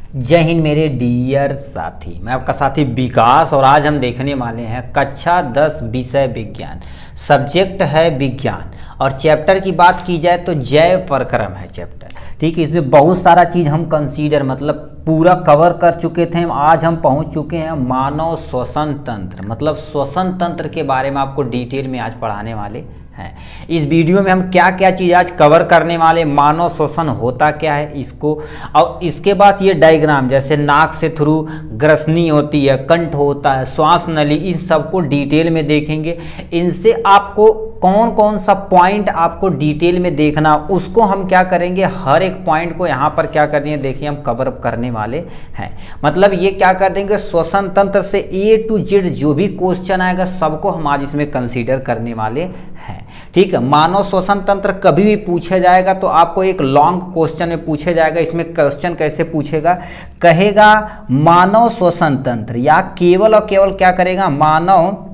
जय हिंद मेरे डियर साथी, मैं आपका साथी विकास और आज हम देखने वाले हैं कक्षा 10 विषय विज्ञान। सब्जेक्ट है विज्ञान और चैप्टर की बात की जाए तो जैव प्रक्रम है चैप्टर। ठीक है, इसमें बहुत सारा चीज़ हम कंसीडर मतलब पूरा कवर कर चुके थे। आज हम पहुंच चुके हैं मानव श्वसन तंत्र, मतलब श्वसन तंत्र के बारे में आपको डिटेल में आज पढ़ाने वाले हैं। इस वीडियो में हम क्या क्या चीज़ आज कवर करने वाले, मानव श्वसन होता क्या है इसको, और इसके बाद ये डायग्राम जैसे नाक से थ्रू ग्रसनी होती है, कंठ होता है, श्वास नली, इन सबको डिटेल में देखेंगे। इनसे आपको कौन कौन सा पॉइंट आपको डिटेल में देखना, उसको हम क्या करेंगे, हर एक पॉइंट को यहाँ पर क्या करनी है देखिए हम कवर अप करने वाले हैं। मतलब ये क्या कर देंगे, श्वसन तंत्र से A to Z जो भी क्वेश्चन आएगा सबको हम आज इसमें कंसीडर करने वाले हैं। ठीक है, मानव श्वसन तंत्र कभी भी पूछा जाएगा तो आपको एक लॉन्ग क्वेश्चन में पूछा जाएगा। इसमें क्वेश्चन कैसे पूछेगा, कहेगा मानव श्वसन तंत्र, या केवल और केवल क्या करेगा, मानव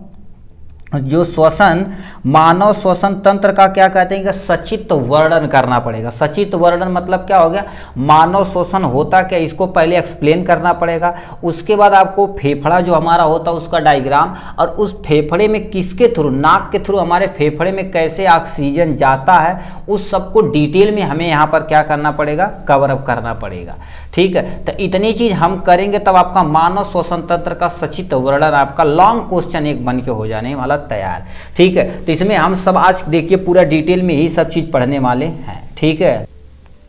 श्वसन तंत्र का क्या कहते हैं कि सचित्र वर्णन करना पड़ेगा। सचित्र वर्णन मतलब क्या हो गया, मानव श्वसन होता क्या इसको पहले एक्सप्लेन करना पड़ेगा। उसके बाद आपको फेफड़ा जो हमारा होता है उसका डायग्राम, और उस फेफड़े में किसके थ्रू, नाक के थ्रू हमारे फेफड़े में कैसे ऑक्सीजन जाता है, उस सबको डिटेल में हमें यहाँ पर क्या करना पड़ेगा, कवर अप करना पड़ेगा। ठीक है, तो इतनी चीज हम करेंगे तब आपका मानव श्वसन तंत्र का सचित्र वर्णन आपका लॉन्ग क्वेश्चन एक बन के हो जाने वाला तैयार। ठीक है, तो इसमें हम सब आज देखिए पूरा डिटेल में यही सब चीज पढ़ने वाले हैं। ठीक है,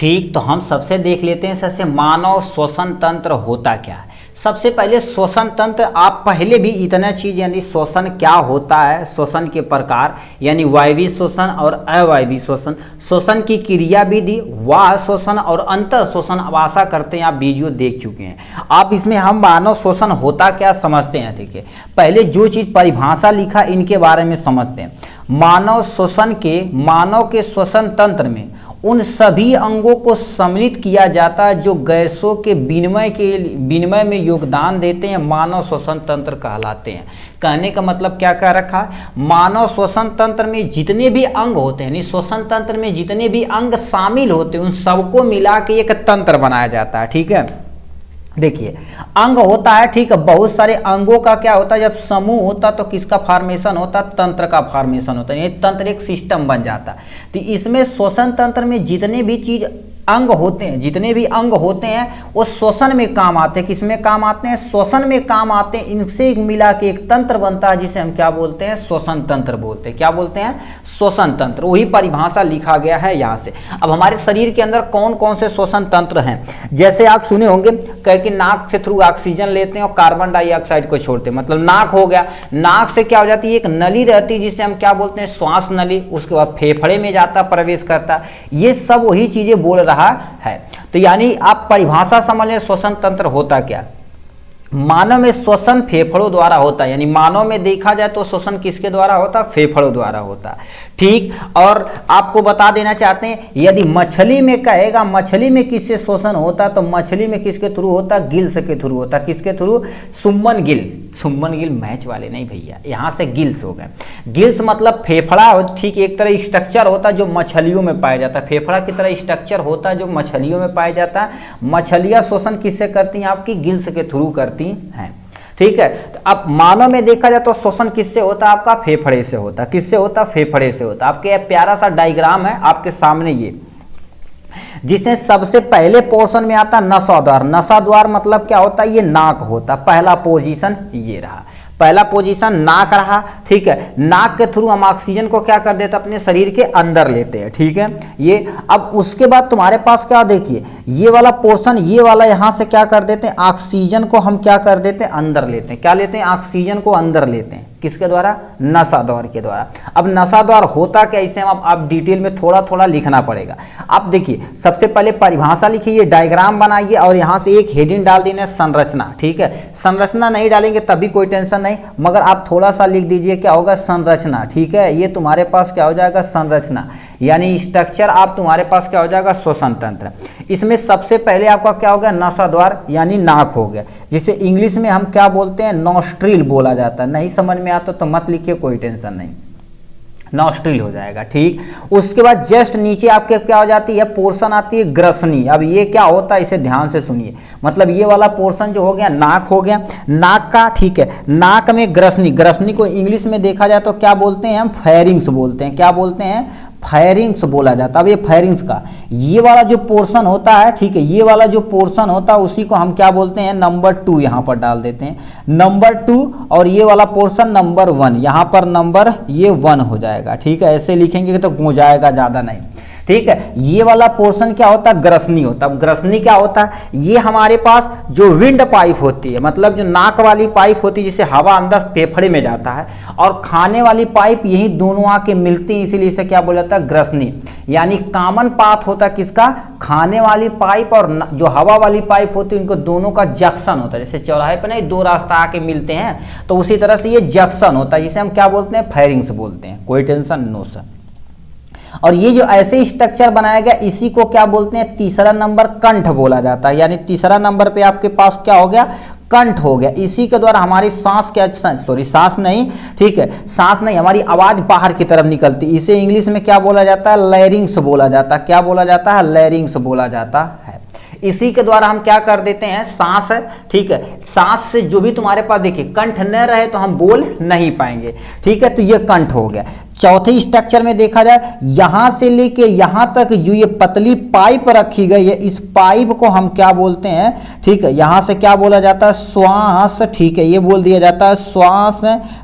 ठीक, तो हम सबसे देख लेते हैं सबसे मानव श्वसन तंत्र होता क्या है। सबसे पहले श्वसन तंत्र, आप पहले भी इतना चीज यानी श्वसन क्या होता है, श्वसन के प्रकार यानी वायवीय श्वसन और अवायवीय श्वसन, श्वसन की क्रिया विधि, वाह श्वसन और अंतः श्वसन, अब आशा करते हैं आप वीडियो देख चुके हैं। आप इसमें हम मानव श्वसन होता क्या समझते हैं। ठीक है, पहले जो चीज परिभाषा लिखा इनके बारे में समझते हैं। मानव के श्वसन तंत्र में उन सभी अंगों को सम्मिलित किया जाता है जो गैसों के विनिमय में योगदान देते हैं, मानव श्वसन तंत्र कहलाते हैं। कहने का मतलब क्या कह रखा है, मानव श्वसन तंत्र में जितने भी अंग होते हैं, यानी श्वसन तंत्र में जितने भी अंग शामिल होते हैं उन सबको मिला के एक तंत्र बनाया जाता है। ठीक है, देखिए अंग होता है, ठीक है, बहुत सारे अंगों का क्या होता है, जब समूह होता तो किसका फॉर्मेशन होता, तंत्र का फॉर्मेशन होता है, यानी तंत्र एक सिस्टम बन जाता है। तो इसमें श्वसन तंत्र में जितने भी चीज अंग होते हैं, जितने भी अंग होते हैं वो श्वसन में काम आते हैं। किसमें काम आते हैं, श्वसन में काम आते हैं। इनसे मिला के एक तंत्र बनता है जिसे हम क्या बोलते हैं, श्वसन तंत्र बोलते हैं। क्या बोलते हैं, श्वसन तंत्र। वही परिभाषा लिखा गया है यहाँ से। अब हमारे शरीर के अंदर कौन कौन से श्वसन तंत्र हैं, जैसे आप सुने होंगे कह कि नाक के थ्रू ऑक्सीजन लेते हैं और कार्बन डाइऑक्साइड को छोड़ते हैं, मतलब नाक हो गया। नाक से क्या हो जाती है, एक नली रहती है जिसे हम क्या बोलते हैं, श्वास नली। उसके बाद फेफड़े में जाता, प्रवेश करता। ये सब वही चीजें बोल रहा है। तो यानी आप परिभाषा समझ लें श्वसन तंत्र होता क्या। मानव में श्वसन फेफड़ों द्वारा होता है, यानी मानव में देखा जाए तो श्वसन किसके द्वारा होता है, फेफड़ों द्वारा होता है। ठीक, और आपको बता देना चाहते हैं यदि मछली में कहेगा, मछली में किससे श्वसन होता, तो मछली में किसके थ्रू होता, गिल्स के थ्रू होता। किसके थ्रू, सुमन गिल मैच वाले नहीं भैया, यहाँ से गिल्स हो गए। गिल्स मतलब फेफड़ा, ठीक एक तरह स्ट्रक्चर होता है जो मछलियों में पाया जाता है। फेफड़ा की तरह स्ट्रक्चर होता है जो मछलियों में पाया जाता है। मछलियाँ श्वसन किससे करती हैं, आपकी गिल्स के थ्रू करती हैं। ठीक है, तो अब मानव में देखा जाए तो श्वसन किससे होता है, आपका फेफड़े से होता है। किससे होता, फेफड़े से होता है। आपके प्यारा सा डायग्राम है आपके सामने ये, जिसमें सबसे पहले पोर्शन में आता है नसाद्वार। नसाद्वार मतलब क्या होता है, ये नाक होता। पहला पोजीशन ये रहा, पहला पोजीशन नाक रहा। ठीक है, नाक के थ्रू हम ऑक्सीजन को क्या कर देते हैं, अपने शरीर के अंदर लेते हैं। ठीक है, ये अब उसके बाद तुम्हारे पास क्या, देखिए ये वाला पोर्शन, ये वाला यहाँ से क्या कर देते हैं, ऑक्सीजन को हम क्या कर देते हैं, अंदर लेते हैं। क्या लेते हैं, ऑक्सीजन को अंदर लेते हैं। किसके द्वारा, नसाद्वार के द्वारा। अब नसाद्वार होता क्या, इसे हम आप डिटेल में थोड़ा थोड़ा लिखना पड़ेगा। आप देखिए सबसे पहले परिभाषा लिखिए, ये डायग्राम बनाइए और यहाँ से एक हेडिंग डाल देना संरचना। ठीक है, संरचना नहीं डालेंगे तभी कोई टेंशन नहीं, मगर आप थोड़ा सा लिख दीजिए क्या होगा, संरचना। ठीक है, ये तुम्हारे पास क्या हो जाएगा, संरचना यानी स्ट्रक्चर। आप तुम्हारे पास क्या हो जाएगा, श्वसन तंत्र। इसमें सबसे पहले आपका क्या हो गया, नसाद्वार यानी नाक हो गया, जिसे इंग्लिश में हम क्या बोलते हैं, नॉस्ट्रिल बोला जाता है। नहीं समझ में आता तो मत लिखिए, कोई टेंशन नहीं। नॉस्ट्रिल हो जाएगा। ठीक, उसके बाद जस्ट नीचे आपके क्या हो जाती है पोर्शन आती है ग्रसनी। अब ये क्या होता है इसे ध्यान से सुनिए, मतलब ये वाला पोर्शन जो हो गया नाक हो गया, नाक का, ठीक है, नाक में ग्रसनी, ग्रसनी को इंग्लिश में देखा जाए तो क्या बोलते हैं हम, फेरिंग्स बोलते हैं, क्या बोलते हैं, फेरिंग्स बोला जाता है। अब ये फेरिंग्स का ये वाला जो पोर्शन होता है, ठीक है, ये वाला जो पोर्शन होता है उसी को हम क्या बोलते हैं, नंबर 2 यहाँ पर डाल देते हैं, नंबर 2, और ये वाला पोर्शन नंबर 1, यहाँ पर नंबर ये 1 हो जाएगा, ठीक है, ऐसे लिखेंगे तो हो जाएगा, ज़्यादा नहीं, ठीक है। ये वाला पोर्शन क्या होता है, ग्रसनी होता है। ग्रसनी क्या होता है, ये हमारे पास जो विंड पाइप होती है, मतलब जो नाक वाली पाइप होती है जिससे हवा अंदर फेफड़े में जाता है, और खाने वाली पाइप, यही दोनों आके मिलती हैं, इसीलिए इसे क्या बोला जाता है, ग्रसनी। यानी कॉमन पाथ होता है किसका, खाने वाली पाइप और जो हवा वाली पाइप होती है, इनको दोनों का जंक्शन होता है। जैसे चौराहे पर नहीं 2 रास्ता आके मिलते हैं, तो उसी तरह से ये जंक्शन होता है, जिसे हम क्या बोलते हैं, फेरिंग्स बोलते हैं। कोई टेंशन नो सर। और ये जो ऐसे स्ट्रक्चर बनाया गया, इसी को क्या बोलते हैं, तीसरा नंबर कंठ बोला जाता है। यानी तीसरा नंबर पे आपके पास क्या हो गया, कंठ हो गया। इसी के द्वारा हमारी सांस क्या, सॉरी सांस नहीं, ठीक है, सांस नहीं, हमारी आवाज बाहर की तरफ निकलती। इसे इंग्लिश में क्या बोला जाता है, लैरिंग्स बोला जाता है। क्या बोला जाता है, लैरिंग्स बोला जाता है। इसी के द्वारा हम क्या कर देते हैं, सांस, ठीक है, सांस से जो भी तुम्हारे पास, देखिए कंठ न रहे तो हम बोल नहीं पाएंगे, ठीक है, तो ये कंठ हो गया। चौथे स्ट्रक्चर में देखा जाए, यहां से लेके यहां तक जो ये पतली पाइप रखी गई है, इस पाइप को हम क्या बोलते हैं, ठीक है, यहां से क्या बोला जाता है, श्वास, ठीक है, ये बोल दिया जाता है श्वास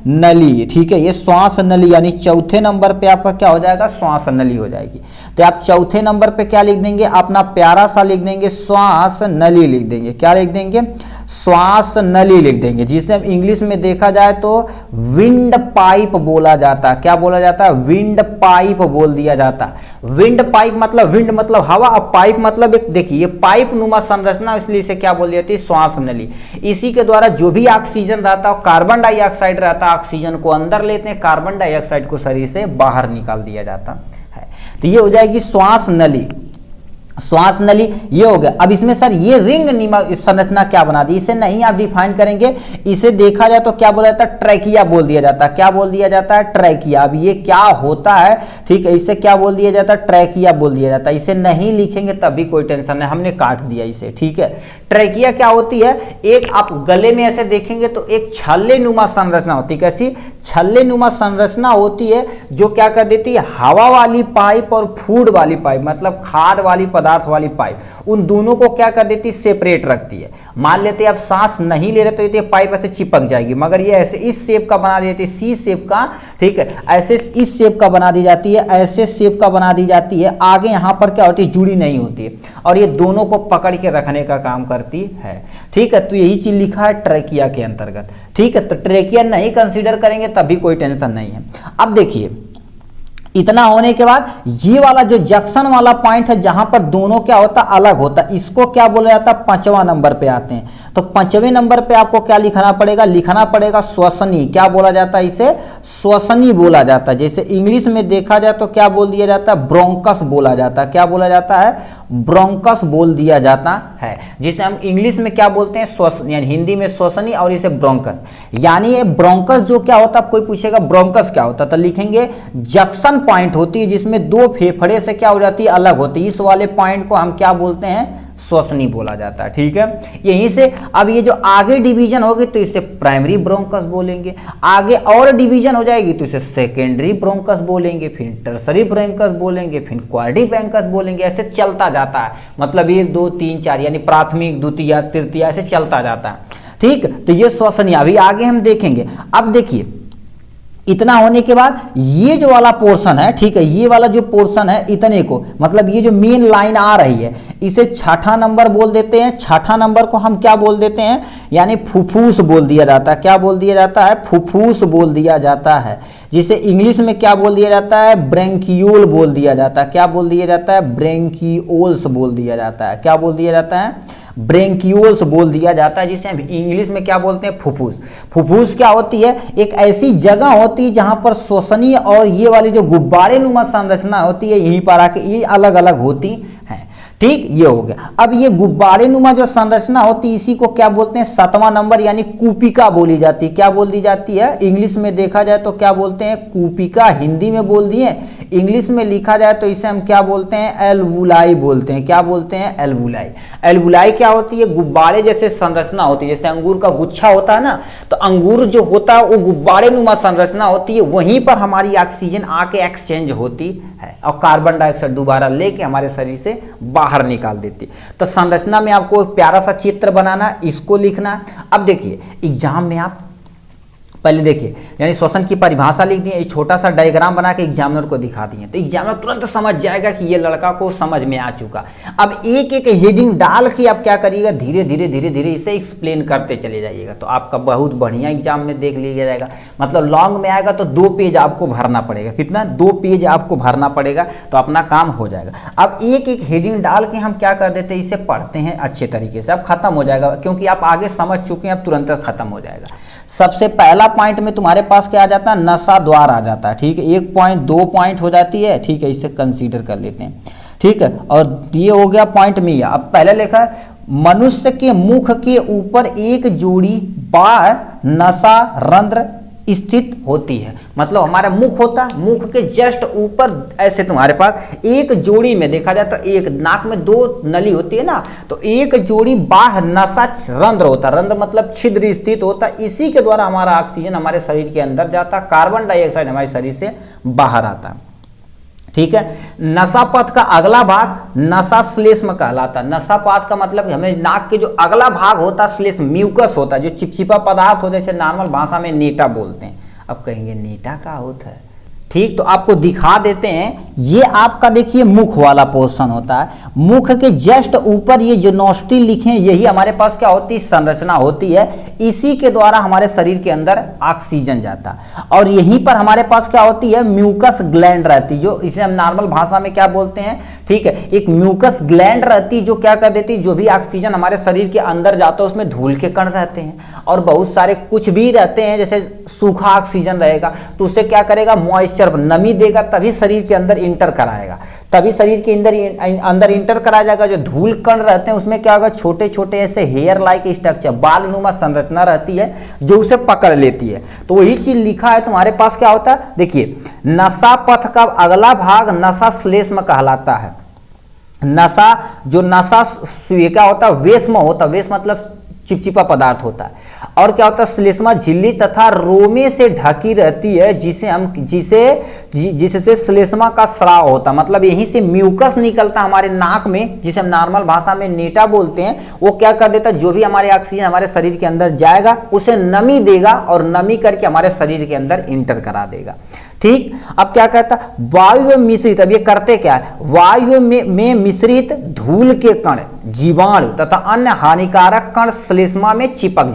नली, ठीक है, ये श्वास नली, यानी चौथे नंबर पे आपका क्या हो जाएगा, श्वास नली हो जाएगी। तो आप चौथे नंबर पे क्या लिख देंगे, अपना प्यारा सा लिख देंगे, श्वास नली लिख देंगे। क्या लिख देंगे, श्वास नली लिख देंगे, जिसे हम इंग्लिश में देखा जाए तो विंड पाइप बोला जाता है। क्या बोला जाता है, विंड पाइप बोल दिया जाता है। विंड पाइप मतलब, विंड मतलब हवा, और पाइप मतलब एक, देखिए ये पाइप नुमा संरचना, इसलिए इसे क्या बोल जाती है, श्वास नली। इसी के द्वारा जो भी ऑक्सीजन रहता है, कार्बन डाइऑक्साइड रहता है, ऑक्सीजन को अंदर लेते हैं, कार्बन डाइऑक्साइड को शरीर से बाहर निकाल दिया जाता है। तो ये हो जाएगी श्वास नली, श्वास नली ये हो गया। अब इसमें सर ये रिंग संरचना क्या बना दी, इसे नहीं आप डिफाइन करेंगे, इसे देखा जाए तो क्या बोला जाता है, ट्रैकिया बोल दिया जाता है। क्या बोल दिया जाता है, ट्रैकिया। अब ये क्या होता है, ठीक है, इसे क्या बोल दिया जाता है, ट्रैकिया बोल दिया जाता है। इसे नहीं लिखेंगे तब भी कोई टेंशन नहीं, हमने काट दिया इसे, ठीक है। ट्रैकिया क्या होती है, एक आप गले में ऐसे देखेंगे तो एक छल्ले नुमा संरचना होती है। कैसी, छल्ले नुमा संरचना होती है, जो क्या कर देती है, हवा वाली पाइप और फूड वाली पाइप, मतलब खाद वाली पदार्थ वाली पाइप, उन दोनों को क्या कर देती है, सेपरेट रखती है। मान लेते हैं आप सांस नहीं ले रहे तो ये पाइप ऐसे चिपक जाएगी, मगर ये ऐसे इस शेप का बना देती है, सी शेप का, ठीक है, ऐसे इस शेप का बना दी जाती है, ऐसे शेप का बना दी जाती है। आगे यहाँ पर क्या होती है, जुड़ी नहीं होती है, और ये दोनों को पकड़ के रखने का काम करती है, ठीक है। तो यही चीज लिखा है ट्रैकिया के अंतर्गत, ठीक है। तो ट्रैकिया नहीं कंसीडर करेंगे तभी कोई टेंशन नहीं है। अब देखिए, इतना होने के बाद ये वाला जो जंक्शन वाला पॉइंट है, जहां पर दोनों क्या होता है, अलग होता है, इसको क्या बोला जाता है, 5वां नंबर पे आते हैं। तो 5वें नंबर पे आपको क्या लिखना पड़ेगा, लिखना पड़ेगा श्वसनी। क्या बोला जाता है, इसे श्वसनी बोला जाता है। जैसे इंग्लिश में देखा जाए तो क्या बोल दिया जाता है, ब्रोंकस बोला जाता है। क्या बोला जाता है, ब्रोंकस बोल दिया जाता है, जिसे हम इंग्लिश में क्या बोलते हैं, श्वसन, यानी हिंदी में श्वसनी, और इसे ब्रोंकस। यानी ये ब्रोंकस जो क्या होता है, कोई पूछेगा ब्रोंकस क्या होता है, तो लिखेंगे जंक्शन पॉइंट होती है, जिसमें 2 फेफड़े से क्या हो जाती है, अलग होती है। इस वाले पॉइंट को हम क्या बोलते हैं, श्वसनी बोला जाता है, ठीक है। यहीं से अब ये जो आगे डिवीजन होगी तो इसे प्राइमरी ब्रोंकस बोलेंगे, आगे और डिवीजन हो जाएगी तो इसे सेकेंडरी ब्रोंकस बोलेंगे, फिर टर्सरी ब्रोंकस बोलेंगे, फिर क्वाड्री ब्रोंकस बोलेंगे। ऐसे चलता जाता है, मतलब 1 2 3 4, यानी प्राथमिक, द्वितीय, तृतीय, ऐसे चलता जाता है, ठीक। तो ये श्वसनी अभी आगे हम देखेंगे। अब देखिए, इतना होने के बाद ये जो वाला पोर्शन है, ठीक है, ये वाला जो पोर्शन है, इतने को, मतलब ये जो मेन लाइन आ रही है, इसे छठा नंबर बोल देते हैं। छठा नंबर को हम क्या बोल देते हैं, यानी फुफ्फुस बोल दिया जाता है। क्या बोल दिया जाता है, फुफ्फुस बोल दिया जाता है, जिसे इंग्लिश में क्या बोल दिया जाता है, ब्रेंकियोल बोल दिया जाता है। क्या बोल दिया जाता है, ब्रेंकियोल्स बोल दिया जाता है। क्या बोल दिया जाता है, ब्रेंकियोल्स बोल दिया जाता है, जिसे हम इंग्लिश में क्या बोलते हैं, फुफ्फुस। फुफ्फुस क्या होती है, एक ऐसी जगह होती है जहां पर श्वसनीय और ये वाली जो गुब्बारे नुमा संरचना होती है, यहीं पर आके ये अलग अलग होती हैं, ठीक। ये हो गया। अब ये गुब्बारे नुमा जो संरचना होती है, इसी को क्या बोलते हैं, 7वां नंबर, यानी कूपिका बोली जाती है। क्या बोल दी जाती है, इंग्लिश में देखा जाए तो क्या बोलते हैं, कूपिका। हिंदी में बोल दिए, इंग्लिश में लिखा जाए तो इसे हम क्या बोलते हैं, एल्वुलाई बोलते हैं। क्या बोलते हैं, एल्वुलाई। एल्वुलाई क्या होती है, गुब्बारे जैसे संरचना होती है, जैसे अंगूर का गुच्छा होता है ना, तो अंगूर जो होता है वो गुब्बारे नुमा संरचना होती है, वहीं पर हमारी ऑक्सीजन आके एक्सचेंज होती है और कार्बन डाइऑक्साइड दोबारा लेके हमारे शरीर से बाहर निकाल देती है। तो संरचना में आपको एक प्यारा सा चित्र बनाना, इसको लिखना। अब देखिए एग्जाम में आप पहले देखिए, यानी श्वसन की परिभाषा लिख दी, एक छोटा सा डायग्राम बना के एग्जामिनर को दिखा दिए, तो एग्जामिनर तुरंत समझ जाएगा कि ये लड़का को समझ में आ चुका। अब एक एक हेडिंग डाल के आप क्या करिएगा, धीरे धीरे धीरे धीरे इसे एक्सप्लेन करते चले जाइएगा, तो आपका बहुत बढ़िया एग्जाम में देख लिया जाएगा। मतलब लॉन्ग में आएगा तो 2 पेज आपको भरना पड़ेगा, कितना, 2 पेज आपको भरना पड़ेगा, तो अपना काम हो जाएगा। अब एक एक हेडिंग डाल के हम क्या कर देते हैं, इसे पढ़ते हैं अच्छे तरीके से, अब खत्म हो जाएगा, क्योंकि आप आगे समझ चुके हैं, अब तुरंत खत्म हो जाएगा। सबसे पहला पॉइंट में तुम्हारे पास क्या आ जाता है, नशा द्वार आ जाता है, ठीक है, 1 पॉइंट 2 पॉइंट हो जाती है, ठीक है, इसे कंसीडर कर लेते हैं, ठीक है। और ये हो गया पॉइंट में। अब पहले लिखा है मनुष्य के मुख के ऊपर एक जोड़ी बाह्य नसा रंध्र स्थित होती है, मतलब हमारा मुख होता है, मुख के जस्ट ऊपर ऐसे तुम्हारे पास एक जोड़ी में देखा जाए तो एक नाक में 2 नली होती है ना, तो एक जोड़ी बाह्य नसा रंध्र होता है, रंध्र मतलब छिद्र स्थित होता है, इसी के द्वारा हमारा ऑक्सीजन हमारे शरीर के अंदर जाता है, कार्बन डाइऑक्साइड हमारे शरीर से बाहर आता है, ठीक है। नसापथ का अगला भाग नसा श्लेष्म कहलाता है। नसापथ का मतलब हमें नाक के जो अगला भाग होता है श्लेष्म, म्यूकस होता है, जो चिपचिपा पदार्थ होता है, जैसे नॉर्मल भाषा में नीटा बोलते हैं। अब कहेंगे नीटा का होता है, ठीक, तो आपको दिखा देते हैं। ये आपका देखिए मुख वाला पोर्शन होता है, मुख के जस्ट ऊपर ये जो नोस्ट्रिल लिखे हैं, यही हमारे पास क्या होती है, संरचना होती है, इसी के द्वारा हमारे शरीर के अंदर ऑक्सीजन जाता है। और यहीं पर हमारे पास क्या होती है, म्यूकस ग्लैंड रहती है, जो इसे हम नॉर्मल भाषा में क्या बोलते हैं, ठीक है, एक म्यूकस ग्लैंड रहती है, जो क्या कर देती है, जो भी ऑक्सीजन हमारे शरीर के अंदर जाता है उसमें धूल के कण रहते हैं और बहुत सारे कुछ भी रहते हैं, जैसे सूखा ऑक्सीजन रहेगा तो उसे क्या करेगा, मॉइस्चर नमी देगा, तभी शरीर के अंदर इंटर कराएगा, तभी शरीर के अंदर इंटर करा जाएगा। जो धूल कण रहते हैं उसमें क्या होगा, छोटे छोटे ऐसे हेयर लाइक स्ट्रक्चर, बाल नुमा संरचना रहती है, जो उसे पकड़ लेती है। तो वही चीज लिखा है तुम्हारे पास, क्या होता है, देखिए नसापथ का अगला भाग नसा श्लेष्म कहलाता है। नसा जो नसा क्या होता है, वेश्म होता है, वेश्म मतलब चिपचिपा पदार्थ होता है, और क्या होता है, श्लेष्मा झिल्ली तथा रोमे से ढकी रहती है, जिससे श्लेष्मा का स्राव होता, मतलब यहीं से म्यूकस निकलता हमारे नाक में, जिसे हम नॉर्मल भाषा में नीटा बोलते हैं। वो क्या कर देता है, जो भी हमारे ऑक्सीजन हमारे शरीर के अंदर जाएगा उसे नमी देगा और नमी करके हमारे शरीर के अंदर इंटर करा देगा, ठीक। अब क्या कहता है, वायु में मिश्रित, अब ये करते क्या है, वायु में मिश्रित धूल के कण, जीवाणु तथा अन्य हानिकारक कण श्लेष्मा में चिपक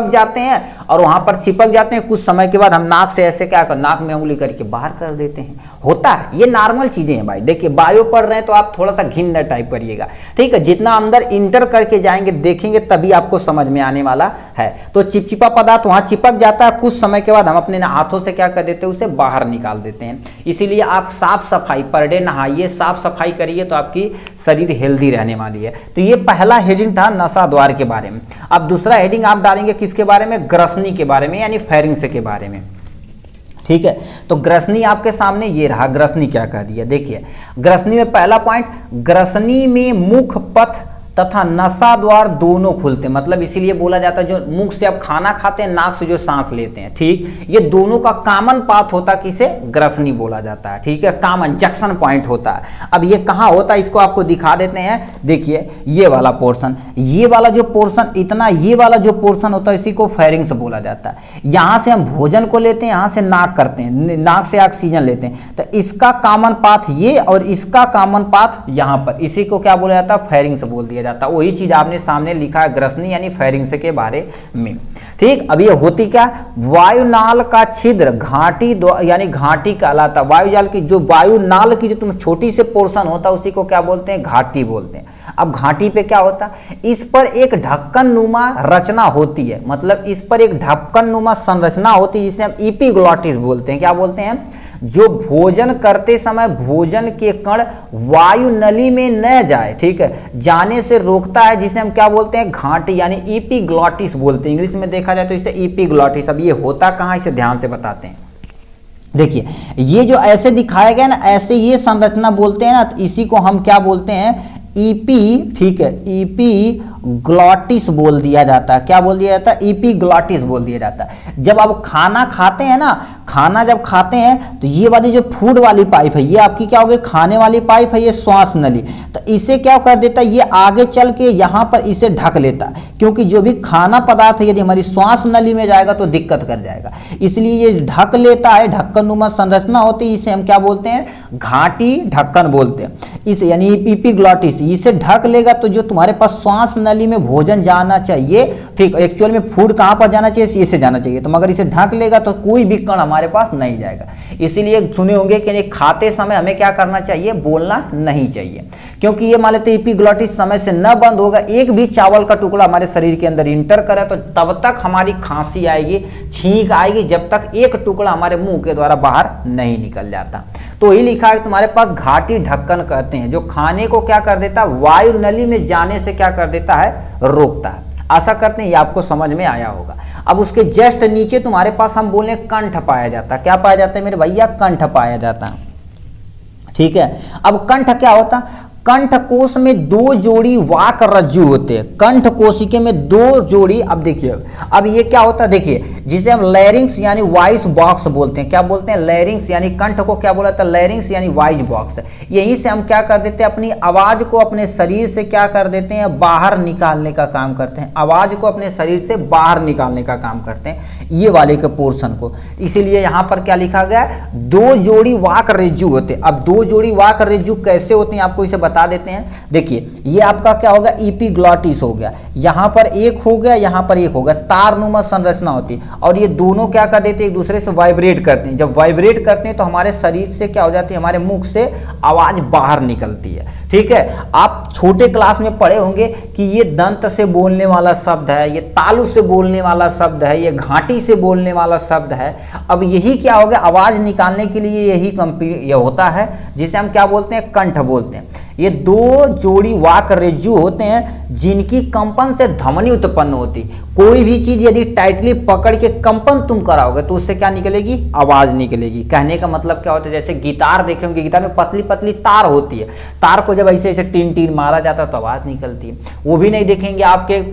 जाते हैं और वहां पर चिपक जाते हैं। कुछ समय के बाद हम नाक से ऐसे क्या कर, नाक में उंगली करके बाहर कर देते हैं, होता है, ये नॉर्मल चीजें हैं भाई। देखिए बायो पढ़ रहे हैं तो आप थोड़ा सा घिन्न टाइप करिएगा, ठीक है, जितना अंदर इंटर करके जाएंगे देखेंगे तभी आपको समझ में आने वाला है। तो चिपचिपा पदार्थ वहां चिपक जाता है, कुछ समय के बाद हम अपने हाथों से क्या कर देते हैं, उसे बाहर निकाल देते हैं। इसीलिए आप साफ सफाई पर डे नहाइए, साफ सफाई करिए, तो आपकी शरीर हेल्दी रहने वाली है। तो ये पहला हेडिंग था नसा द्वार के बारे में। अब दूसरा हेडिंग आप डालेंगे किसके बारे में, ग्रसनी के बारे में, यानी फेरिंग्स के बारे में, ठीक है। तो ग्रसनी आपके सामने ये रहा, ग्रसनी क्या कह दिया, देखिए ग्रसनी में पहला पॉइंट, ग्रसनी में मुख पथ तथा नसा द्वार दोनों खुलते हैं, मतलब इसीलिए बोला जाता है जो मुख से आप खाना खाते हैं, नाक से जो सांस लेते हैं, ठीक, ये दोनों का कॉमन पाथ होता है, किसे ग्रसनी बोला जाता है, ठीक है, कॉमन जंक्शन पॉइंट होता है। अब ये कहाँ होता है, इसको आपको दिखा देते हैं। देखिए ये वाला पोर्शन, ये वाला जो पोर्शन, इतना ये वाला जो पोर्शन होता है, इसी को फेरिंग्स बोला जाता है। यहाँ से हम भोजन को लेते हैं, यहाँ से नाक करते हैं, नाक से ऑक्सीजन लेते हैं, तो इसका कॉमन पाथ ये और इसका कॉमन पाथ यहाँ पर, इसी को क्या बोला जाता है, फेरिंग्स बोल दिया जाता है। वही चीज आपने सामने लिखा है ग्रसनी यानी फेरिंग्स के बारे में, ठीक। अब ये होती क्या, वायुनाल का छिद्र घाटी यानी घाटी कहलाता, वायुजाल की जो वायुनाल की जो तुम छोटी से पोर्शन होता है उसी को क्या बोलते हैं, घाटी बोलते हैं। अब घाटी पे क्या होता है, इस पर एक ढक्कन नुमा रचना होती है, मतलब इस पर एक ढक्कन नुमा संरचना होती है, जिसे हम इपिग्लॉटिस बोलते हैं। क्या बोलते हैं, जो भोजन करते समय भोजन के कण वायु नली में न जाए, ठीक है, जाने से रोकता है, जिसे हम क्या बोलते हैं, घाटी यानी इपिग्लॉटिस बोलते हैं। इंग्लिश में देखा जाए तो इसे इपिग्लॉटिस। अब ये होता कहाँ, इसे ध्यान से बताते हैं। देखिए ये जो ऐसे दिखाया गया ना, ऐसे ये संरचना बोलते हैं ना, तो इसी को हम क्या बोलते हैं, ईपी, ठीक है, ईपी ग्लॉटिस बोल दिया जाता है। क्या बोल दिया जाता है? ईपी ग्लॉटिस बोल दिया जाता है। जब आप खाना खाते हैं ना, खाना जब खाते हैं तो ये वाली जो फूड वाली पाइप है ये आपकी क्या होगी? खाने वाली पाइप है, ये श्वास नली। तो इसे क्या कर देता है? ये आगे चल के यहाँ पर इसे ढक लेता है, क्योंकि जो भी खाना पदार्थ है यदि हमारी श्वास नली में जाएगा तो दिक्कत कर जाएगा, इसलिए ये ढक लेता है। ढक्कनुमा संरचना होती है, इसे हम क्या बोलते हैं? घाटी ढक्कन बोलते हैं। इस यानी ईपीग्लॉटिस इसे ढक लेगा तो जो तुम्हारे पास श्वास नली में भोजन जाना चाहिए, ठीक, एक्चुअल में फूड कहाँ पर जाना चाहिए? इसे जाना चाहिए। तो मगर इसे ढक लेगा तो कोई भी कण हमारे पास नहीं जाएगा। इसीलिए सुने होंगे कि खाते समय हमें क्या करना चाहिए? बोलना नहीं चाहिए, क्योंकि ये मान लेते ईपीग्लॉटिस समय से न बंद होगा, एक भी चावल का टुकड़ा हमारे शरीर के अंदर इंटर करे तो तब तक हमारी खांसी आएगी, छींक आएगी, जब तक एक टुकड़ा हमारे मुंह के द्वारा बाहर नहीं निकल जाता। तो ही लिखा है तुम्हारे पास घाटी ढक्कन कहते हैं, जो खाने को क्या कर देता है? वायु नली में जाने से क्या कर देता है? रोकता है। आशा करते हैं ये आपको समझ में आया होगा। अब उसके जस्ट नीचे तुम्हारे पास हम बोले कंठ पाया जाता है। क्या पाया जाता है मेरे भैया? कंठ पाया जाता है, ठीक है। अब कंठ क्या होता है? कंठ कोश में दो जोड़ी वाक रज्जु होते हैं। कंठ कोशिका में दो जोड़ी, अब देखिए, अब ये क्या होता है? देखिए, जिसे हम लैरिंग्स यानी वॉइस बॉक्स बोलते हैं। क्या बोलते हैं? लैरिंग्स यानी कंठ को क्या बोला जाता है? लैरिंग्स यानी वॉइस बॉक्स। यहीं से हम क्या कर देते हैं? अपनी आवाज को अपने शरीर से क्या कर देते हैं? बाहर निकालने का काम करते हैं। आवाज को अपने शरीर से बाहर निकालने का काम करते हैं, ये वाले के पोर्शन को। इसीलिए यहाँ पर क्या लिखा गया? दो जोड़ी वाक रेज्जु होते हैं। अब दो जोड़ी वाक रेज्जु कैसे होते हैं आपको इसे बता देते हैं। देखिए, ये आपका क्या होगा? ईपीग्लॉटिस हो गया, यहाँ पर एक हो गया, यहाँ पर एक हो गया, तारनुमा संरचना होती है, और ये दोनों क्या कर देते हैं? एक दूसरे से वाइब्रेट करते हैं। जब वाइब्रेट करते हैं तो हमारे शरीर से क्या हो जाती है? हमारे मुख से आवाज बाहर निकलती है, ठीक है। आप छोटे क्लास में पढ़े होंगे कि ये दंत से बोलने वाला शब्द है, ये तालु से बोलने वाला शब्द है, ये घाटी से बोलने वाला शब्द है। अब यही क्या हो गया? आवाज निकालने के लिए यही ये होता है, जिसे हम क्या बोलते हैं? कंठ बोलते हैं। ये दो जोड़ी वाक रेज्जु होते हैं जिनकी कंपन से ध्वनि उत्पन्न होती। कोई भी चीज यदि टाइटली पकड़ के कंपन तुम कराओगे तो उससे क्या निकलेगी? आवाज निकलेगी। कहने का मतलब क्या होता है? जैसे गिटार देखे होंगे, गिटार में पतली पतली तार होती है, तार को जब ऐसे ऐसे टीन टीन मारा जाता है तो आवाज निकलती है। वो भी नहीं देखेंगे आपके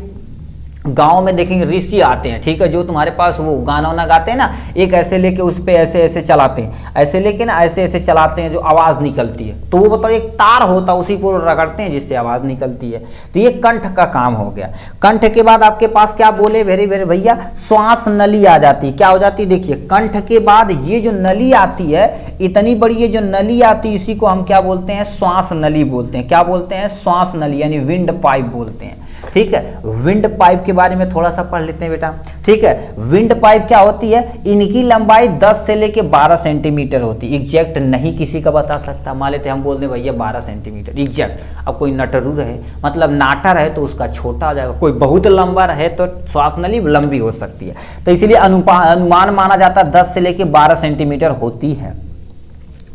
गांव में, देखेंगे ऋषि आते हैं, ठीक है, जो तुम्हारे पास वो गाना वाना गाते हैं ना, एक ऐसे लेके उस पे ऐसे ऐसे चलाते हैं, ऐसे लेके ना ऐसे ऐसे चलाते हैं जो आवाज निकलती है। तो वो बताओ, एक तार होता है, उसी को रगड़ते हैं जिससे आवाज निकलती है। तो ये कंठ का काम हो गया। कंठ के बाद आपके पास क्या बोले वेरी वेरी भैया? श्वास नली आ जाती है। क्या हो जाती है? देखिए, कंठ के बाद ये जो नली आती है, इतनी बड़ी ये जो नली आती है, इसी को हम क्या बोलते हैं? श्वास नली बोलते हैं। क्या बोलते हैं? श्वास नली यानी विंड पाइप बोलते हैं, ठीक है। विंड पाइप के बारे में थोड़ा सा पढ़ लेते हैं बेटा, ठीक है। विंड पाइप क्या होती है? इनकी लंबाई 10 से लेके 12 सेंटीमीटर होती है। एग्जैक्ट नहीं किसी का बता सकता। मान लेते हम बोल दें भैया 12 सेंटीमीटर एग्जैक्ट। अब कोई नटरू रहे, मतलब नाटा रहे, तो उसका छोटा हो जाएगा। कोई बहुत लंबा रहे तो श्वास नली लंबी हो सकती है। तो इसलिए अनुमान माना जाता है 10 से लेके 12 सेंटीमीटर होती है।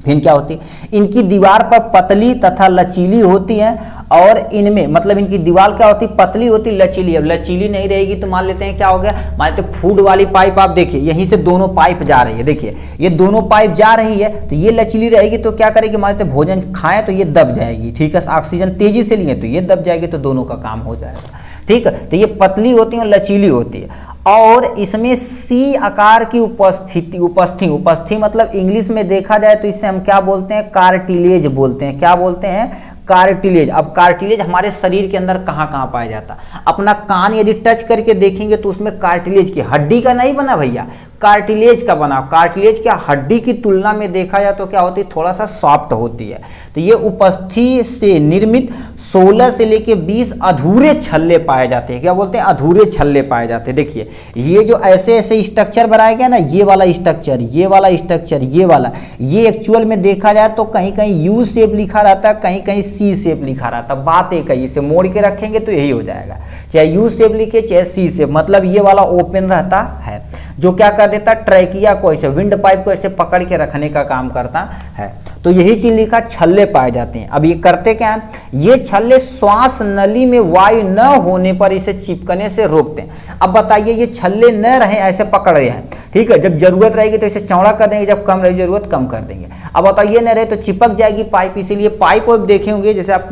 फिर क्या होती है? इनकी दीवार पर पतली तथा लचीली होती है, और इनमें मतलब इनकी दीवार क्या होती? पतली होती, लचीली। अब लचीली नहीं रहेगी तो मान लेते हैं क्या हो गया? मान लेते फूड वाली पाइप, आप देखिए यहीं से दोनों पाइप जा रही है, देखिए ये दोनों पाइप जा रही है, तो ये लचीली रहेगी तो क्या करेगी? मान लेते भोजन खाएं तो ये दब जाएगी, ठीक है। ऑक्सीजन तेजी से लिए तो ये दब जाएगी, तो दोनों का काम हो जाएगा, ठीक है। तो ये पतली होती है और लचीली होती है, और इसमें सी आकार की उपस्थि मतलब इंग्लिश में देखा जाए तो इसे हम क्या बोलते हैं? कार्टिलेज बोलते हैं। क्या बोलते हैं? कार्टिलेज। अब कार्टिलेज हमारे शरीर के अंदर कहाँ कहाँ पाया जाता? अपना कान यदि टच करके देखेंगे तो उसमें कार्टिलेज की, हड्डी का नहीं बना भैया, कार्टिलेज का बना। कार्टिलेज क्या हड्डी की तुलना में देखा जाए तो क्या होती है? थोड़ा सा सॉफ्ट होती है। तो ये उपस्थि से निर्मित 16 से लेके 20 अधूरे छल्ले पाए जाते हैं। क्या बोलते हैं? अधूरे छल्ले पाए जाते हैं। देखिए ये जो ऐसे ऐसे स्ट्रक्चर बनाया गया ना, ये वाला स्ट्रक्चर, ये वाला स्ट्रक्चर, ये वाला, ये एक्चुअल में देखा जाए तो कहीं कहीं यू शेप लिखा रहता है, कहीं कहीं सी शेप लिखा रहता है। बात एक है, इसे मोड़ के रखेंगे तो यही हो जाएगा, चाहे यू शेप लिखे चाहे सी शेप। मतलब ये वाला ओपन रहता है, जो क्या कर देता है? ट्रैकिया को ऐसे, विंड पाइप को ऐसे पकड़ के रखने का काम करता है। तो यही चीज लिखा, छल्ले पाए जाते हैं। अब ये करते क्या है? ये छल्ले श्वास नली में वायु न होने पर इसे चिपकने से रोकते हैं। अब बताइए, ये छल्ले न रहे ऐसे पकड़ रहे हैं, ठीक है। जब जरूरत रहेगी तो इसे चौड़ा कर देंगे, जब कम रहेगी जरूरत कम कर देंगे। अब बताइए न रहे तो चिपक जाएगी पाइप। इसीलिए पाइप देखे होंगे, जैसे आप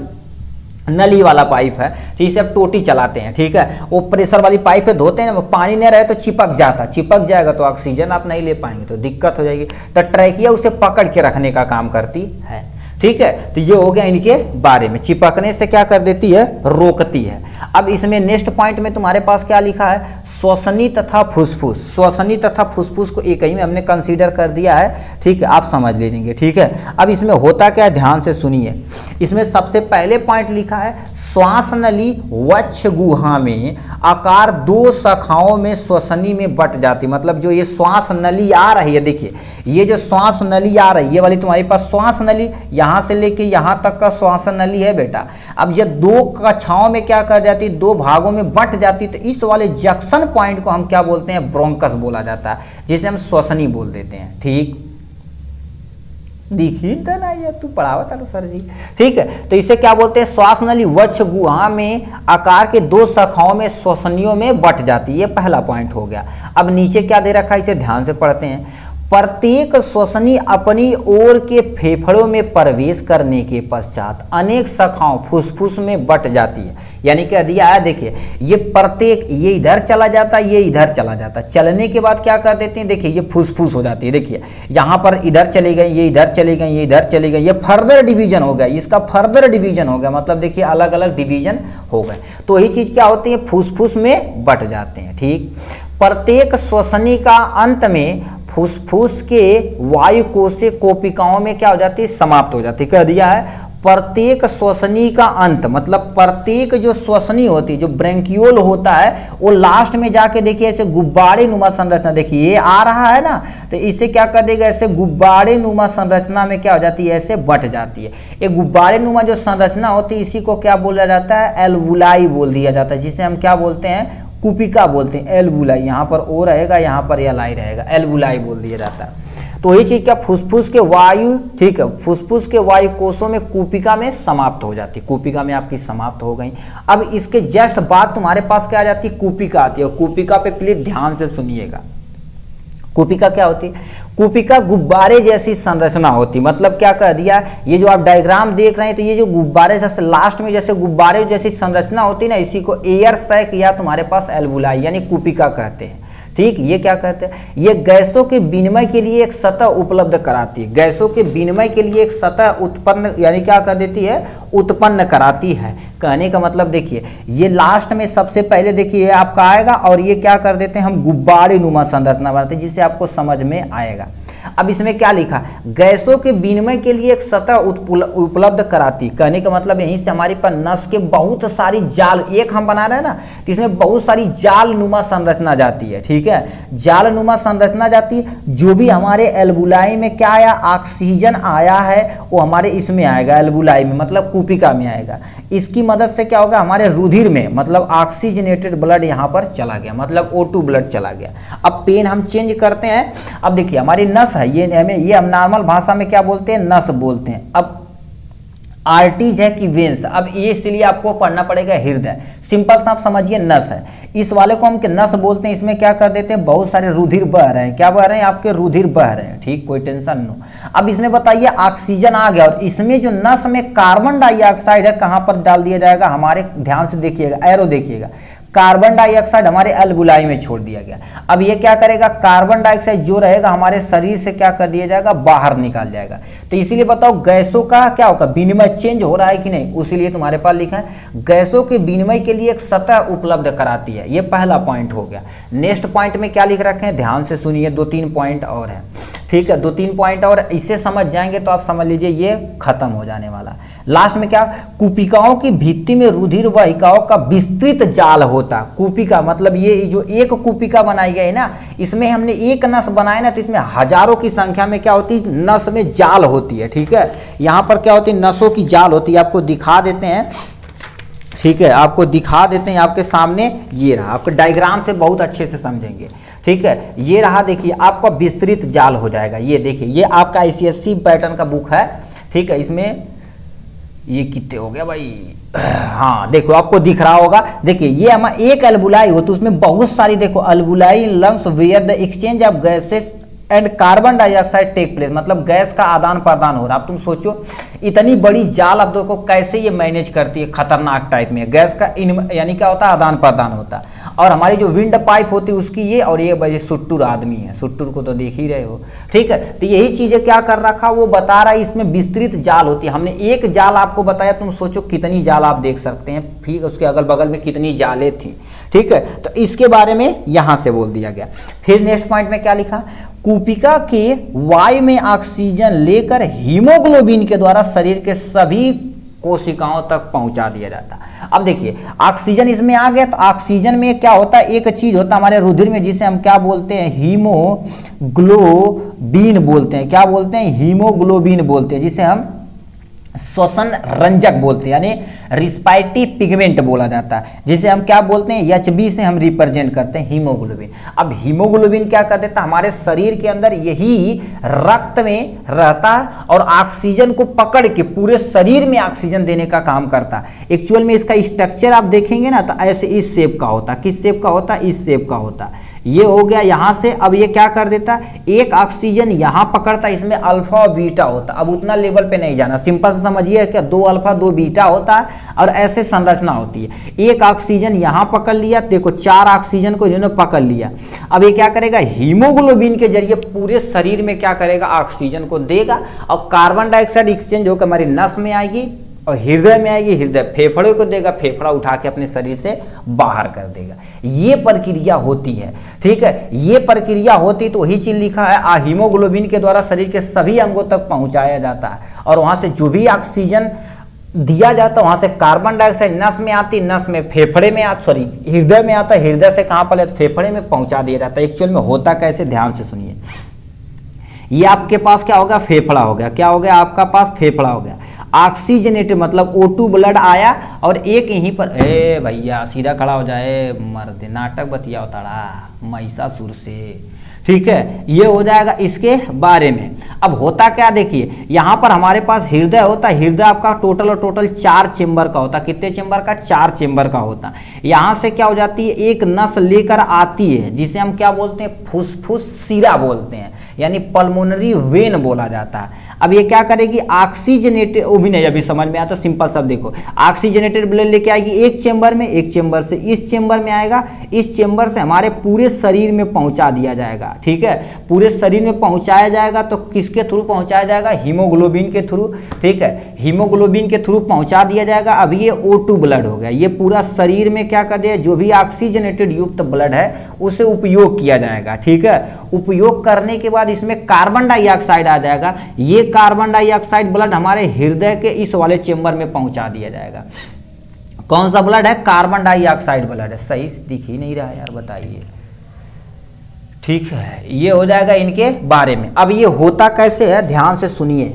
नली वाला पाइप है, तो इसे आप टोटी चलाते हैं, ठीक है, वो प्रेशर वाली पाइप है, धोते हैं ना, पानी नहीं रहे तो चिपक जाता, चिपक जाएगा तो ऑक्सीजन आप नहीं ले पाएंगे तो दिक्कत हो जाएगी। तो ट्रैकिया उसे पकड़ के रखने का काम करती है, ठीक है। तो ये हो गया इनके बारे में, चिपकने से क्या कर देती है, रोकती है। अब इसमें नेक्स्ट पॉइंट में तुम्हारे पास क्या लिखा है, श्वसनी तथा फुसफुस। श्वसनी तथा फुसफुस को एक ही में हमने कंसीडर कर दिया है, ठीक है, आप समझ लीजिए, ठीक है। अब इसमें होता क्या है, ध्यान से सुनिए। इसमें सबसे पहले पॉइंट लिखा है, श्वास नली वक्ष गुहा में आकार 2 शाखाओं में श्वसनी में बट जाती। मतलब जो ये श्वास नली आ रही है, देखिए ये जो श्वास नली आ रही है, ये वाली तुम्हारे पास श्वास नली, यहाँ से लेके यहाँ तक का श्वास नली है बेटा। अब जब 2 कक्षाओं में क्या कर जाती, 2 भागों में बट जाती, तो इस वाले जंक्शन पॉइंट को हम क्या बोलते हैं, ब्रोंकस बोला जाता है, जिसे हम श्वसनी बोल देते हैं, ठीक। दिखी तो नहीं है, तू पढ़ावा था सर जी, ठीक है। तो इसे क्या बोलते हैं, श्वास नली वक्ष गुहा में आकार के 2 शाखाओं में श्वसनियों में बट जाती है। ये पहला पॉइंट हो गया। अब नीचे क्या दे रखा है, इसे ध्यान से पढ़ते हैं। प्रत्येक श्वसनी अपनी ओर के फेफड़ों में प्रवेश करने के पश्चात अनेक शाखाओं फुसफुस में बट जाती है। यानी कि दिया है, देखिए ये प्रत्येक, ये इधर चला जाता है, ये इधर चला जाता है, चलने के बाद क्या कर देते हैं, देखिए ये फुसफुस हो जाती है। देखिए यहाँ पर इधर चले गए, ये इधर चले गए, ये इधर चले गए, ये फर्दर डिवीजन हो गया, इसका फर्दर डिवीजन हो गया, मतलब देखिए अलग अलग डिवीजन हो गए। तो यही चीज क्या होती है, फुसफुस में बट जाते हैं, ठीक। प्रत्येक श्वसनी का अंत में फुसफुस के वायु कोशीय कोशिकाओं में क्या हो जाती है, समाप्त हो जाती है। कह दिया है प्रत्येक श्वसनी का अंत, मतलब प्रत्येक जो श्वसनी होती है, जो ब्रेंकियोल होता है, वो लास्ट में जाके देखिए ऐसे गुब्बारे नुमा संरचना, देखिए ये आ रहा है ना, तो इसे क्या कर देगा, ऐसे गुब्बारे नुमा संरचना में क्या हो जाती है, ऐसे बट जाती है। ये गुब्बारे नुमा जो संरचना होती है, इसी को क्या बोला जाता है, एल्वुलाई बोल दिया जाता है, जिसे हम क्या बोलते हैं, कुपिका बोलते हैं, एल्वुलाई। यहाँ पर ओ रहेगा, यहाँ पर एल-आई रहेगा, एल्वुलाई बोल दिया जाता है। तो ये चीज क्या, फुसफुस के वायु, ठीक है, फुसफुस के वायु कोशों में कुपिका में समाप्त हो जाती है, कुपिका में आपकी समाप्त हो गई। अब इसके जस्ट बाद तुम्हारे पास क्या आ जाती है, कुपिका आती है। कुपिका पे प्लीज ध्यान से सुनिएगा। कुपिका क्या होती है, कुपिका गुब्बारे जैसी संरचना होती, मतलब क्या कह दिया, ये जो आप डायग्राम देख रहे हैं, तो ये जो गुब्बारे जैसे लास्ट में जैसे गुब्बारे जैसी संरचना होती है ना, इसी को एयर सैक या तुम्हारे पास एल्वुलाई यानी कुपिका कहते हैं, ठीक। ये क्या कहते हैं, ये गैसों के विनिमय के लिए एक सतह उपलब्ध कराती है, गैसों के विनिमय के लिए एक सतह उत्पन्न, यानी क्या कर देती है, उत्पन्न कराती है। कहने का मतलब देखिए, ये लास्ट में सबसे पहले देखिए आपका आएगा, और ये क्या कर देते हैं, हम गुब्बारे नुमा संरचना बनाते हैं, जिससे आपको समझ में आएगा। अब इसमें क्या लिखा, गैसों के विनिमय के लिए एक सतह उपलब्ध कराती। कहने का मतलब यहीं से हमारे पास नस के बहुत सारी जाल, एक हम बना रहे हैं ना, तो इसमें बहुत सारी जाल नुमा संरचना जाती है, ठीक है, जाल नुमा संरचना जाती है। जो भी हमारे एल्वुलाई में क्या आया, ऑक्सीजन आया है, वो हमारे इसमें आएगा, एल्वुलाई में, मतलब कुपिका में आएगा। इसकी मदद से क्या होगा, हमारे रुधिर में, मतलब ऑक्सीजनेटेड ब्लड यहाँ पर चला गया, मतलब O2 ब्लड चला गया। अब पेन हम चेंज करते हैं। अब देखिए हमारी नस है, ये हम नॉर्मल भाषा में क्या बोलते हैं, नस बोलते हैं। अब आर्टरीज है कि वेन्स, अब ये इसलिए आपको पढ़ना पड़ेगा हृदय, सिंपल सा आप समझिए, नस है। इस वाले को हम नस बोलते हैं। इसमें क्या कर देते हैं, बहुत सारे रुधिर बह रहे हैं, क्या बह रहे हैं, आपके रुधिर बह रहे हैं, ठीक, कोई टेंशन नो। अब इसमें बताइए ऑक्सीजन आ गया, और इसमें जो नस में कार्बन डाइऑक्साइड है, कहां पर डाल दिया जाएगा, हमारे ध्यान से देखिएगा, एरो देखिएगा, कार्बन डाइऑक्साइड हमारे एल्वुलाई में छोड़ दिया गया। अब ये क्या करेगा, कार्बन डाइऑक्साइड जो रहेगा हमारे शरीर से क्या कर दिया जाएगा, बाहर निकाल जाएगा। तो इसीलिए बताओ गैसों का क्या होगा, विनिमय चेंज हो रहा है कि नहीं, उसीलिए तुम्हारे पास लिखा है गैसों के विनिमय के लिए एक सतह उपलब्ध कराती है। ये पहला पॉइंट हो गया। नेक्स्ट पॉइंट में क्या लिख रखे हैं, ध्यान से सुनिए, 2-3 पॉइंट और है, ठीक है, 2-3 पॉइंट और इसे समझ जाएंगे तो आप समझ लीजिए ये खत्म हो जाने वाला। लास्ट में क्या, कुपिकाओं की भित्ति में रुधिर वाहिकाओं का विस्तृत जाल होता। कुपिका मतलब ये जो एक कुपिका बनाई गई ना, इसमें हमने एक नस बनाए ना, तो इसमें हजारों की संख्या में क्या होती है, नस में जाल होती है, ठीक है। यहाँ पर क्या होती है, नसों की जाल होती है, आपको दिखा देते हैं, ठीक है, आपको दिखा देते हैं, आपके सामने ये रहा, आपके डायग्राम से बहुत अच्छे से समझेंगे, ठीक है। ये रहा, देखिए आपका विस्तृत जाल हो जाएगा। ये देखिए, ये आपका ICSE पैटर्न का बुक है, ठीक है। इसमें ये कितने हो गया भाई, हाँ देखो आपको दिख रहा होगा, देखिए ये हमारा एक एल्वुलाई हो, तो उसमें बहुत सारी देखो, alveoli lungs where the exchange of gases and carbon dioxide take place, मतलब गैस का आदान प्रदान हो रहा है। अब तुम सोचो इतनी बड़ी जाल अब देखो कैसे ये मैनेज करती है, खतरनाक टाइप में। गैस का यानी क्या होता है, आदान प्रदान होता है। और हमारी जो विंड पाइप होती है उसकी ये, और ये वजह सुट्टूर आदमी है, सुट्टूर को तो देख ही रहे हो, ठीक है। तो यही चीजें क्या कर रखा, वो बता रहा है इसमें विस्तृत जाल होती है। हमने एक जाल आपको बताया, तुम सोचो कितनी जाल आप देख सकते हैं, फिर उसके अगल बगल में कितनी जालें थी, ठीक है। तो इसके बारे में यहां से बोल दिया गया। फिर नेक्स्ट पॉइंट में क्या लिखा, कूपिका के वायु में ऑक्सीजन लेकर हीमोग्लोबिन के द्वारा शरीर के सभी कोशिकाओं तक पहुंचा दिया जाता है। अब देखिए ऑक्सीजन इसमें आ गया, तो ऑक्सीजन में क्या होता है, एक चीज होता है हमारे रुधिर में जिसे हम क्या बोलते हैं, हीमोग्लोबिन बोलते हैं। क्या बोलते हैं, हीमोग्लोबिन बोलते हैं, जिसे हम श्वसन रंजक बोलते हैं, यानी रिस्पायरेटरी पिगमेंट बोला जाता है, जिसे हम क्या बोलते हैं, HB से हम रिप्रेजेंट करते हैं हीमोग्लोबिन। अब हीमोग्लोबिन क्या कर देता है, हमारे शरीर के अंदर यही रक्त में रहता है और ऑक्सीजन को पकड़ के पूरे शरीर में ऑक्सीजन देने का काम करता है। एक्चुअल में इसका स्ट्रक्चर आप देखेंगे ना, तो ऐसे इस शेप का होता है। किस शेप का होता है, इस शेप का होता है। ये हो गया यहां से। अब ये क्या कर देता, एक ऑक्सीजन यहां पकड़ता, इसमें अल्फा और बीटा होता। अब उतना लेवल पे नहीं जाना, सिंपल से समझिए क्या, 2 अल्फा 2 बीटा होता है और ऐसे संरचना होती है। एक ऑक्सीजन यहां पकड़ लिया, देखो 4 ऑक्सीजन को इन्होंने पकड़ लिया। अब ये क्या करेगा, हीमोग्लोबिन के जरिए पूरे शरीर में क्या करेगा, ऑक्सीजन को देगा और कार्बन डाइऑक्साइड एक्सचेंज होकर हमारी नस में आएगी और हृदय में आएगी, हृदय फेफड़े को देगा, फेफड़ा उठा के अपने शरीर से बाहर कर देगा। ये प्रक्रिया होती है, ठीक है। ये प्रक्रिया होती तो वही चीज लिखा है, हीमोग्लोबिन के द्वारा शरीर के सभी अंगों तक पहुंचाया जाता है और वहां से जो भी ऑक्सीजन दिया जाता है वहां से कार्बन डाइऑक्साइड नस में आती, नस में फेफड़े में हृदय में आता, हृदय से कहां पर, फेफड़े में पहुंचा दिया जाता है। एक्चुअल में होता कैसे, ध्यान से सुनिए। ये आपके पास क्या होगा, फेफड़ा हो गया। क्या हो गया, आपका पास फेफड़ा हो गया। ऑक्सीजनेटेड मतलब O2 ब्लड आया और एक यहीं पर, ए भैया सीधा खड़ा हो जाए, मर्द नाटक बतिया उतारा महिषासुर से, ठीक है। ये हो जाएगा इसके बारे में। अब होता क्या, देखिए यहाँ पर हमारे पास हृदय होता है। हृदय आपका टोटल 4 चेम्बर का होता है। कितने चेम्बर का, 4 चेम्बर का होता है। यहाँ से क्या हो जाती है, एक नस लेकर आती है जिसे हम क्या बोलते हैं, फुसफुस सिरा बोलते हैं, यानी पल्मोनरी वेन बोला जाता है। अब ये क्या करेगी, ऑक्सीजनेटेड, वो भी नहीं अभी समझ में आता, सिंपल सब देखो, ऑक्सीजनेटेड ब्लड लेके आएगी एक चेंबर में, एक चेंबर से इस चेंबर में आएगा, इस चेंबर से हमारे पूरे शरीर में पहुंचा दिया जाएगा, ठीक है। पूरे शरीर में पहुंचाया जाएगा तो किसके थ्रू पहुंचाया जाएगा, हीमोग्लोबिन के थ्रू, ठीक है। हीमोग्लोबिन के थ्रू पहुंचा दिया जाएगा। अब ये O2 ब्लड हो गया, ये पूरा शरीर में क्या कर दिया, जो भी ऑक्सीजनेटेड युक्त ब्लड है उसे उपयोग किया जाएगा, ठीक है। उपयोग करने के बाद इसमें कार्बन डाइऑक्साइड आ जाएगा। ये कार्बन डाइऑक्साइड ब्लड हमारे हृदय के इस वाले चेंबर में पहुंचा दिया जाएगा। कौन सा ब्लड है, कार्बन डाइऑक्साइड ब्लड है। सही से दिख ही नहीं रहा यार, बताइए, ठीक है। ये हो जाएगा इनके बारे में। अब ये होता कैसे है, ध्यान से सुनिए,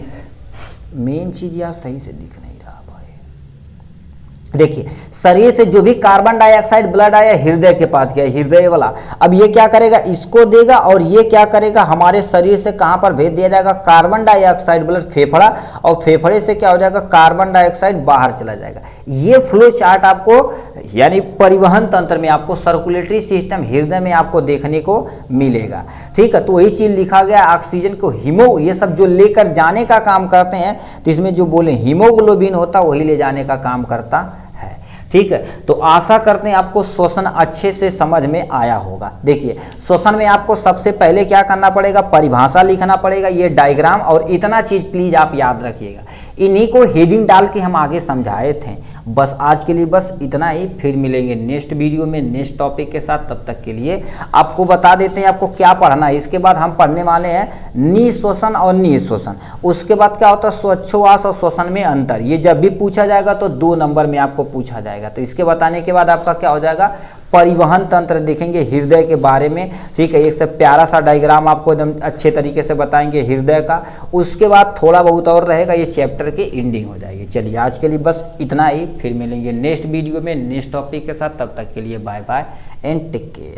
मेन चीज यार सही से दिख नहीं रहा भाई। देखिए शरीर से जो भी कार्बन डाइऑक्साइड ब्लड आया हृदय के पास गया, हृदय वाला। अब ये क्या करेगा, इसको देगा और ये क्या करेगा, हमारे शरीर से कहां पर भेज दिया जाएगा, कार्बन डाइऑक्साइड ब्लड फेफड़ा, और फेफड़े से क्या हो जाएगा, कार्बन डाइऑक्साइड बाहर चला जाएगा। ये फ्लो चार्ट आपको यानी परिवहन तंत्र में आपको सर्कुलेटरी सिस्टम हृदय में आपको देखने को मिलेगा, ठीक है। तो वही चीज लिखा गया, ऑक्सीजन को ये सब जो लेकर जाने का काम करते हैं, तो इसमें जो बोले हीमोग्लोबिन होता वही ले जाने का काम करता है, ठीक है। तो आशा करते हैं आपको श्वसन अच्छे से समझ में आया होगा। देखिए श्वसन में आपको सबसे पहले क्या करना पड़ेगा, परिभाषा लिखना पड़ेगा, ये डायग्राम, और इतना चीज प्लीज आप याद रखिएगा। इन्हीं को हेडिंग डाल के हम आगे समझाए थे। बस आज के लिए बस इतना ही, फिर मिलेंगे नेक्स्ट वीडियो में नेक्स्ट टॉपिक के साथ। तब तक के लिए आपको बता देते हैं आपको क्या पढ़ना है। इसके बाद हम पढ़ने वाले हैं निःश्वसन और निःश्वसन। उसके बाद क्या होता है, श्वासोच्छ्वास और श्वसन में अंतर। ये जब भी पूछा जाएगा तो 2 नंबर में आपको पूछा जाएगा। तो इसके बताने के बाद आपका क्या हो जाएगा, परिवहन तंत्र देखेंगे हृदय के बारे में, ठीक है। एक से प्यारा सा डायग्राम आपको एकदम अच्छे तरीके से बताएंगे हृदय का। उसके बाद थोड़ा बहुत और रहेगा, ये चैप्टर की एंडिंग हो जाएगी। चलिए आज के लिए बस इतना ही, फिर मिलेंगे नेक्स्ट वीडियो में नेक्स्ट टॉपिक के साथ। तब तक के लिए bye bye and take care.